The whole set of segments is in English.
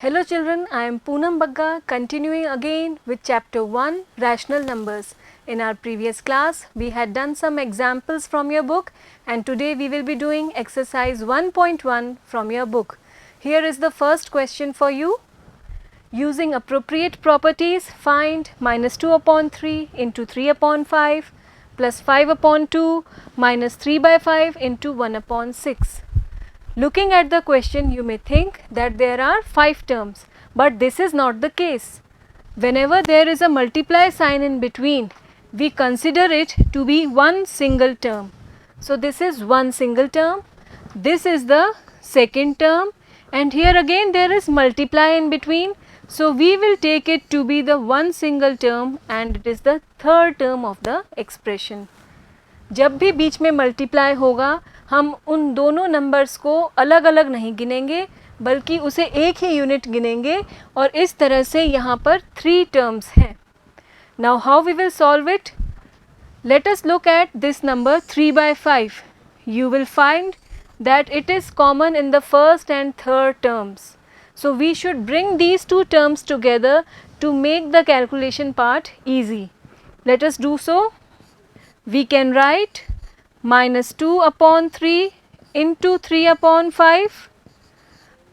Hello children, I am Poonam Bagga, continuing again with chapter 1 Rational Numbers. In our previous class, we had done some examples from your book and today we will be doing exercise 1.1 from your book. Here is the first question for you. Using appropriate properties, find minus 2 upon 3 into 3 upon 5 plus 5 upon 2 minus 3 by 5 into 1 upon 6. Looking at the question, you may think that there are 5 terms, but this is not the case. Whenever there is a multiply sign in between, we consider it to be one single term. So this is one single term, this is the second term, and here again there is multiply in between. So we will take it to be the one single term and it is the third term of the expression. जब भी बीच में multiply होगा हम उन दोनों numbers को अलग अलग नहीं गिनेंगे बल्कि उसे एक ही यूनिट गिनेंगे और इस तरह से यहाँ पर 3 टर्म्स हैं. Now how we will solve it? Let us look at this number 3 by 5. You will find that it is common in the first and third terms. So we should bring these two terms together to make the calculation part easy. Let us do so. We can write minus 2 upon 3 into 3 upon 5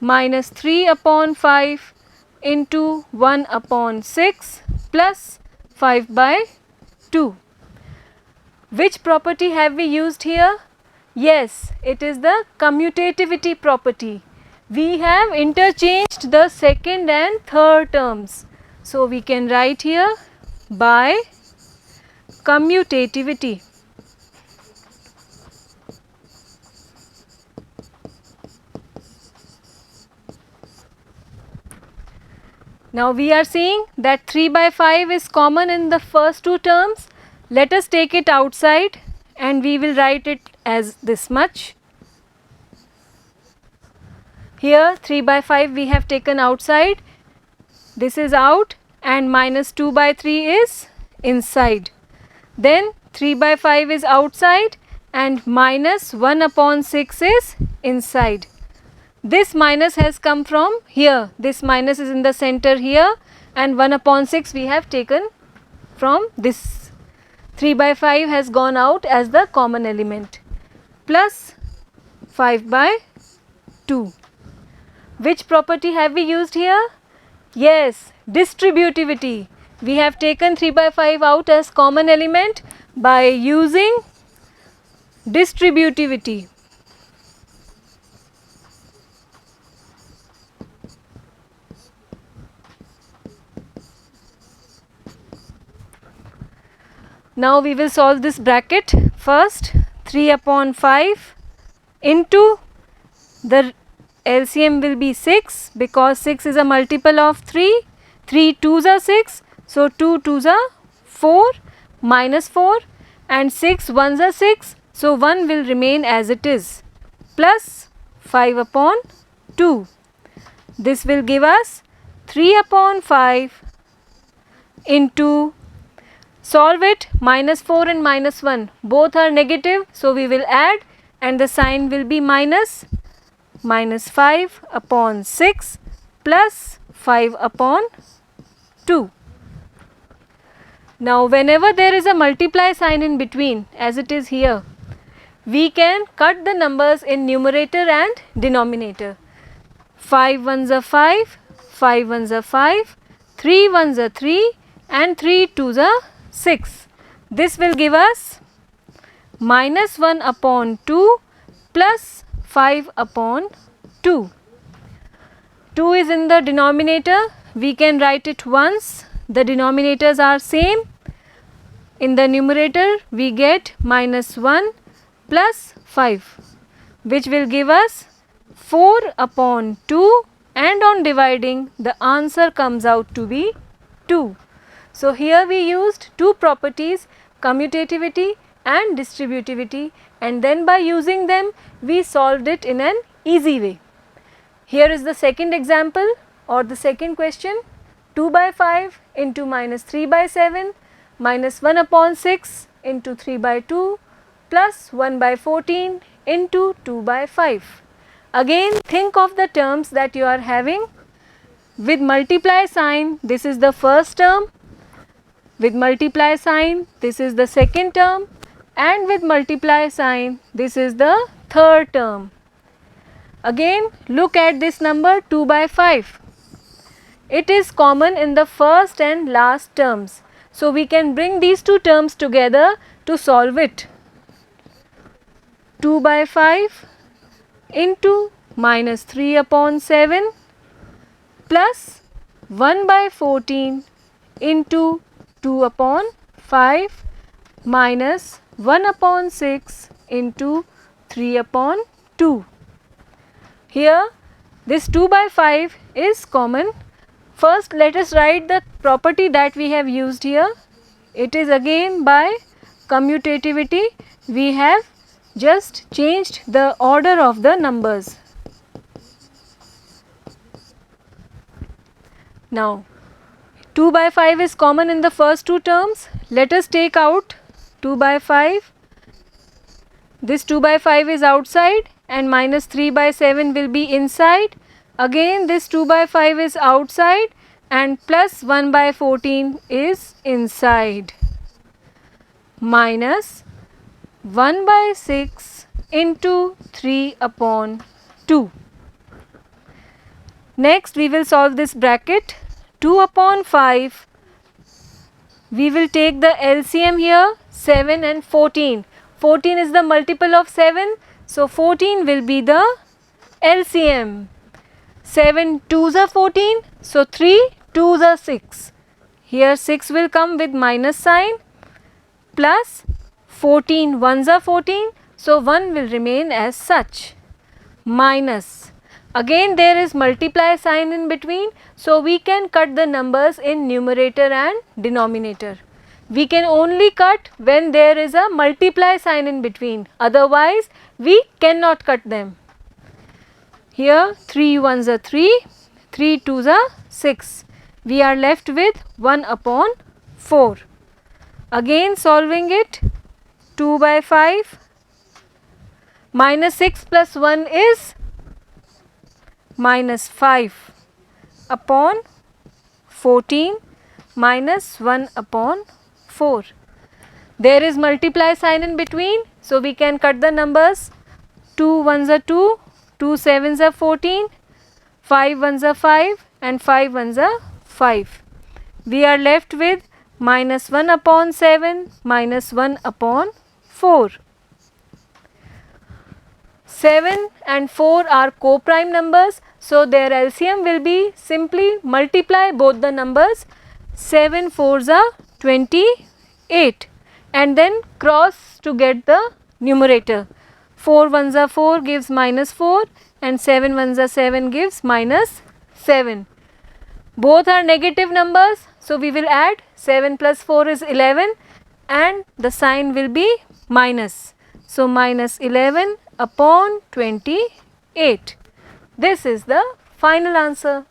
minus 3 upon 5 into 1 upon 6 plus 5 by 2. Which property have we used here? Yes, it is the commutativity property. We have interchanged the second and third terms. So we can write here by commutativity. Now we are seeing that 3 by 5 is common in the first two terms. Let us take it outside and we will write it as this much. Here 3 by 5 we have taken outside. This is out and minus 2 by 3 is inside. Then 3 by 5 is outside and minus 1 upon 6 is inside. This minus has come from here. This minus is in the center here and 1 upon 6 we have taken from this. 3 by 5 has gone out as the common element plus 5 by 2. Which property have we used here? Yes, distributivity. We have taken 3 by 5 out as common element by using distributivity. Now we will solve this bracket. First 3 upon 5 into the LCM will be 6 because 6 is a multiple of 3. 3 2s are 6. So 2 2s are 4 minus 4 and 6 1s are 6. So 1 will remain as it is plus 5 upon 2. This will give us 3 upon 5 into, solve it, minus 4 and minus 1 both are negative. So we will add and the sign will be minus 5 upon 6 plus 5 upon 2. Now whenever there is a multiply sign in between as it is here, we can cut the numbers in numerator and denominator. 5 ones are 5, 5 ones are 5, 3 ones are 3 and 3 twos are 6. This will give us minus 1 upon 2 plus 5 upon 2. 2 is in the denominator. We can write it once. The denominators are same. In the numerator we get minus 1 plus 5 which will give us 4 upon 2 and on dividing the answer comes out to be 2. So here we used two properties, commutativity and distributivity, and then by using them we solved it in an easy way. Here is the second example or the second question. 2 by 5 into minus 3 by 7 minus 1 upon 6 into 3 by 2 plus 1 by 14 into 2 by 5. Again think of the terms that you are having. with multiply sign, this is the first term, with multiply sign, this is the second term, and with multiply sign, this is the third term. Again, look at this number 2 by 5. It is common in the first and last terms. So, we can bring these two terms together to solve it. 2 by 5 into minus 3 upon 7 plus 1 by 14 into 2 upon 5 minus 1 upon 6 into 3 upon 2. Here this 2 by 5 is common. First let us write the property that we have used here. It is again by commutativity. We have just changed the order of the numbers. Now 2 by 5 is common in the first two terms. Let us take out 2 by 5. This 2 by 5 is outside and minus 3 by 7 will be inside. Again this 2 by 5 is outside and plus 1 by 14 is inside. Minus 1 by 6 into 3 upon 2. Next we will solve this bracket. 2 upon 5, we will take the LCM here, 7 and 14. 14 is the multiple of 7, so 14 will be the LCM. 7 2s are 14, so 3 2s are 6. Here 6 will come with minus sign, plus 14 1s are 14, so 1 will remain as such, minus. Again there is multiply sign in between, so we can cut the numbers in numerator and denominator. We can only cut when there is a multiply sign in between, otherwise we cannot cut them. Here 3 1s are 3, 3 2s are 6. We are left with 1 upon 4. Again solving it, 2 by 5 minus 6 plus 1 is minus 5 upon 14 minus 1 upon 4. There is multiply sign in between, so we can cut the numbers. 2 1s are 2, 2 7s are 14, 5 1s are 5 and 5 1s are 5. We are left with minus 1 upon 7 minus 1 upon 4. 7 and 4 are co-prime numbers, so their LCM will be simply multiply both the numbers. 7 4s are 28 and then cross to get the numerator. 4 1s are 4 gives minus 4 and 7 1s are 7 gives minus 7. Both are negative numbers, so we will add 7 plus 4 is 11 and the sign will be minus. So minus 11 upon 28. This is the final answer.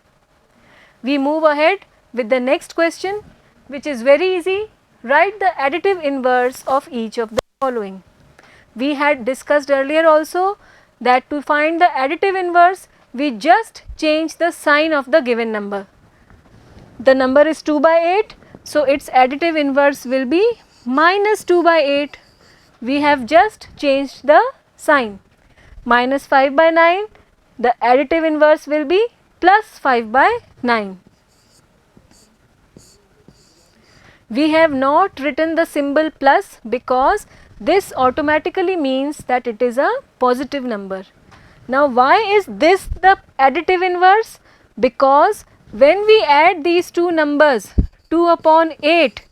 We move ahead with the next question, which is very easy. Write the additive inverse of each of the following. We had discussed earlier also that to find the additive inverse, we just change the sign of the given number. The number is 2 by 8, so its additive inverse will be minus 2 by 8. We have just changed the sign. Minus 5 by 9, the additive inverse will be plus 5 by 9. We have not written the symbol plus because this automatically means that it is a positive number. Now why is this the additive inverse? Because when we add these two numbers 2 upon 8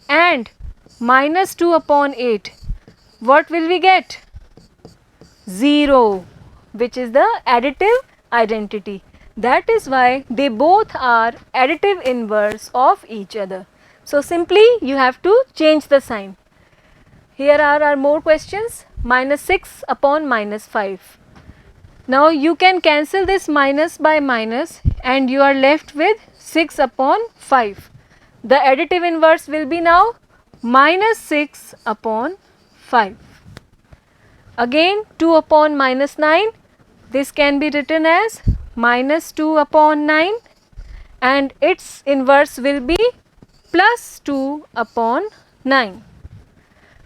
and minus 2 upon 8, what will we get? 0, which is the additive identity. That is why they both are additive inverse of each other. So simply you have to change the sign. Here are our more questions. Minus 6 upon minus 5. Now you can cancel this minus by minus and you are left with 6 upon 5. The additive inverse will be now minus 6 upon 5. Again 2 upon minus 9, this can be written as minus 2 upon 9 and its inverse will be plus 2 upon 9.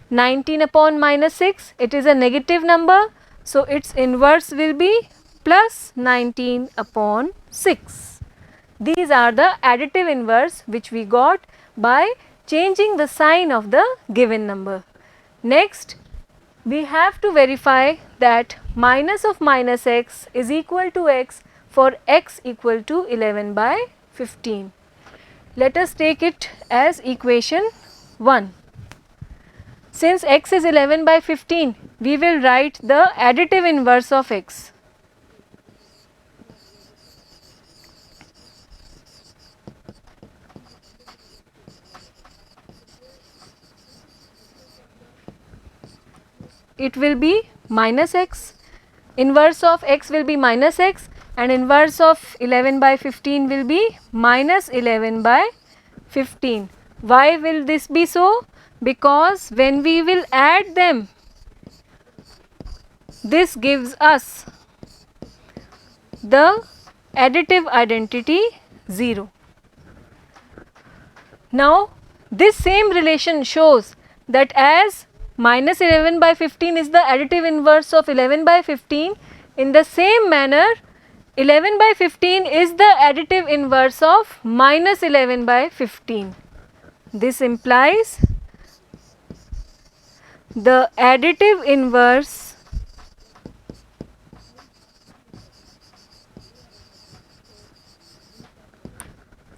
19 upon minus 6, it is a negative number, so its inverse will be plus 19 upon 6. These are the additive inverse which we got by changing the sign of the given number. Next, we have to verify that minus of minus x is equal to x for x equal to 11 by 15. Let us take it as equation 1. Since x is 11 by 15, we will write the additive inverse of x. It will be minus x, inverse of x will be minus x, and inverse of 11 by 15 will be minus 11 by 15. Why will this be so? Because when we will add them, this gives us the additive identity 0. Now, this same relation shows that as minus 11 by 15 is the additive inverse of 11 by 15, in the same manner 11 by 15 is the additive inverse of minus 11 by 15. This implies the additive inverse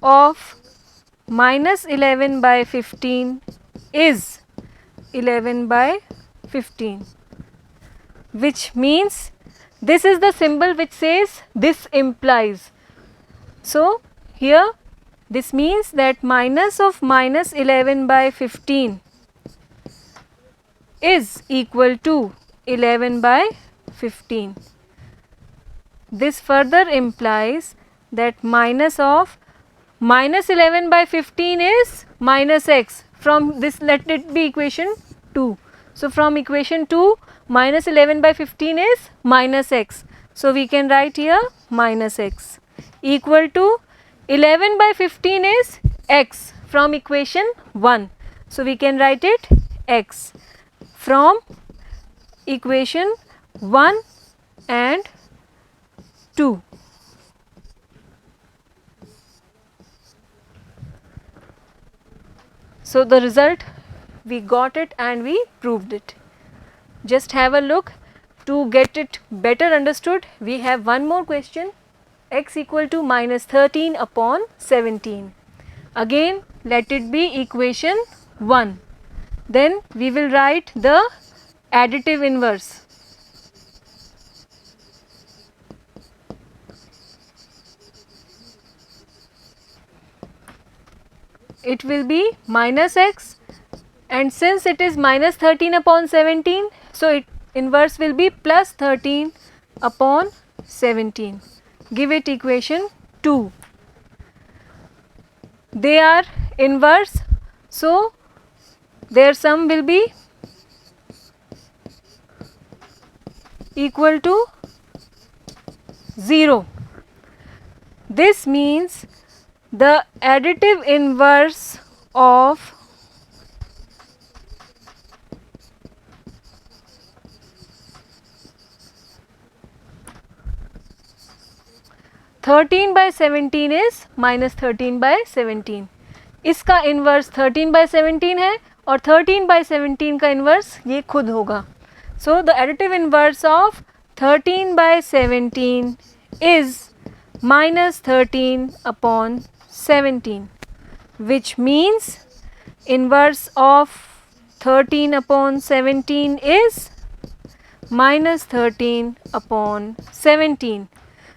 of minus 11 by 15 is 11 by 15, which means this is the symbol which says this implies. So, here this means that minus of minus 11 by 15 is equal to 11 by 15. This further implies that minus of minus 11 by 15 is minus x. From this, let it be equation 2. So, from equation 2, minus 11 by 15 is minus x. So, we can write here minus x equal to 11 by 15 is x from equation 1. So, we can write it x from equation 1 and 2. So, the result, we got it and we proved it. Just have a look to get it better understood. We have one more question, x equal to minus 13 upon 17. Again, let it be equation 1. Then we will write the additive inverse. It will be minus x, and since it is minus 13 upon 17, so it inverse will be plus 13 upon 17. Give it equation 2. They are inverse, so their sum will be equal to 0. This means the additive inverse of (13 by 17) is minus 13 by 17. इसका inverse 13 by 17 है और 13 by 17 का inverse ये खुद होगा. So, the additive inverse of 13 by 17 is minus 13 upon 17, which means inverse of 13 upon 17 is minus 13 upon 17,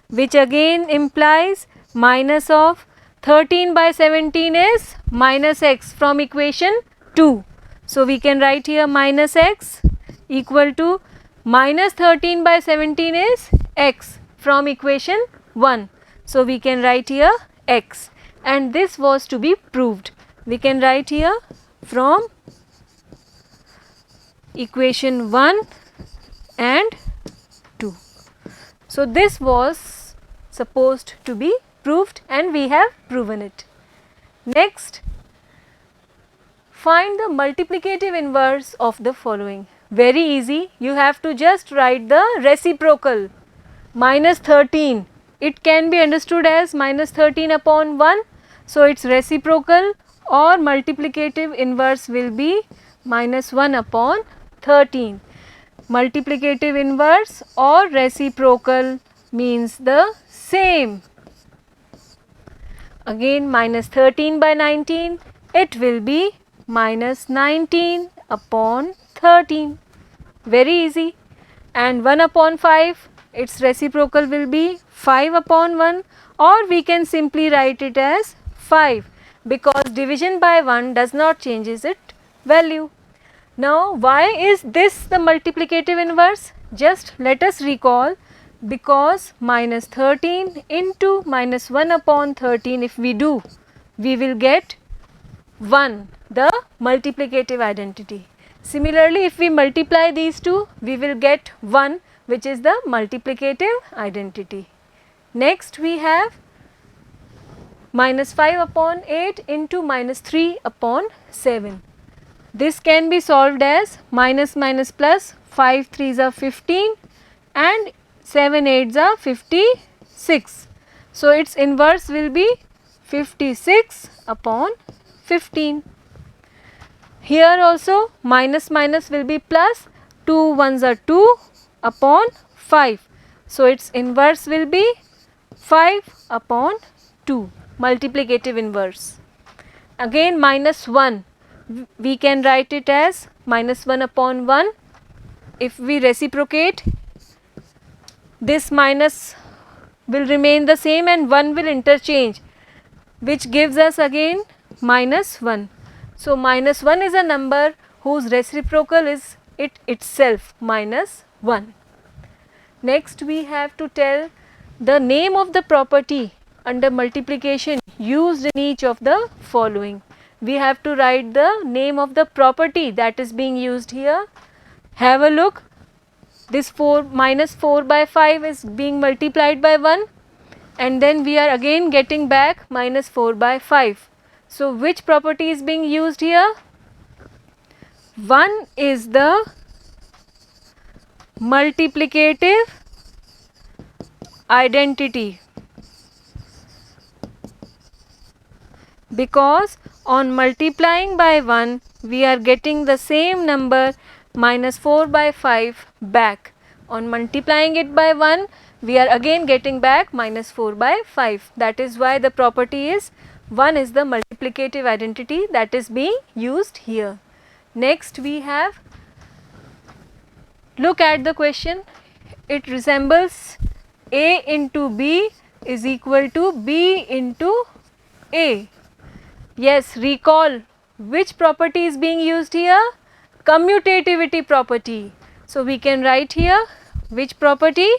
which again implies minus of 13 by 17 is minus x from equation 2. So, we can write here minus x equal to minus 13 by 17 is x from equation 1. So, we can write here x, and this was to be proved. We can write here from equation 1 and 2. So, this was supposed to be proved and we have proven it. Next, find the multiplicative inverse of the following. Very easy, you have to just write the reciprocal. Minus 13, it can be understood as minus 13 upon 1. So, its reciprocal or multiplicative inverse will be minus 1 upon 13. Multiplicative inverse or reciprocal means the same. Again, minus 13 by 19, it will be minus 19 upon 13. Very easy. And 1 upon 5, its reciprocal will be 5 upon 1, or we can simply write it as 5 because division by 1 does not changes its value. Now, why is this the multiplicative inverse? Just let us recall, because minus 13 into minus 1 upon 13 if we do, we will get 1, the multiplicative identity. Similarly, if we multiply these two, we will get 1, which is the multiplicative identity. Next we have minus 5 upon 8 into minus 3 upon 7. This can be solved as minus minus plus, 5 3s are 15 and 7 8s are 56. So, its inverse will be 56 upon 15. Here also minus minus will be plus, 2 1s are 2 upon 5. So, its inverse will be 5 upon 2, multiplicative inverse. Again minus 1, we can write it as minus 1 upon 1. If we reciprocate, this minus will remain the same and 1 will interchange, which gives us again minus 1. So, minus 1 is a number whose reciprocal is it itself, minus 1. Next we have to tell the name of the property under multiplication used in each of the following. We have to write the name of the property that is being used here. Have a look, this 4 minus 4 by 5 is being multiplied by 1 and then we are again getting back minus 4 by 5. So, which property is being used here? 1 is the multiplicative identity, because on multiplying by 1 we are getting the same number minus 4 by 5 back. On multiplying it by 1 we are again getting back minus 4 by 5. That is why the property is 1 is the multiplicative identity that is being used here. Next we have, look at the question, it resembles A into B is equal to B into A. Yes, recall which property is being used here? Commutativity property. So, we can write here which property?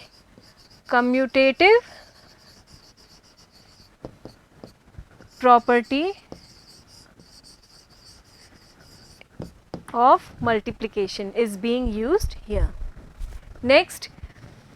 Commutative property of multiplication is being used here. Next,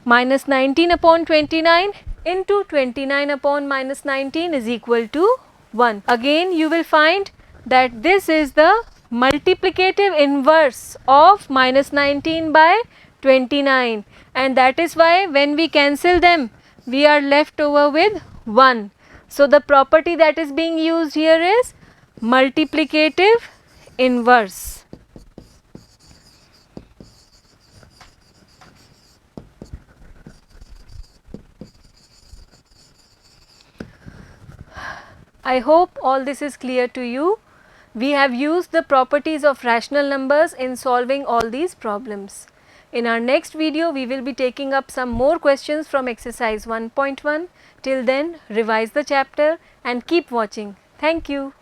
minus 19 upon 29 into 29 upon minus 19 is equal to 1. Again you will find that this is the multiplicative inverse of minus 19 by 29, and that is why when we cancel them we are left over with 1. So, the property that is being used here is multiplicative inverse. I hope all this is clear to you. We have used the properties of rational numbers in solving all these problems. In our next video, we will be taking up some more questions from exercise 1.1. Till then, revise the chapter and keep watching. Thank you.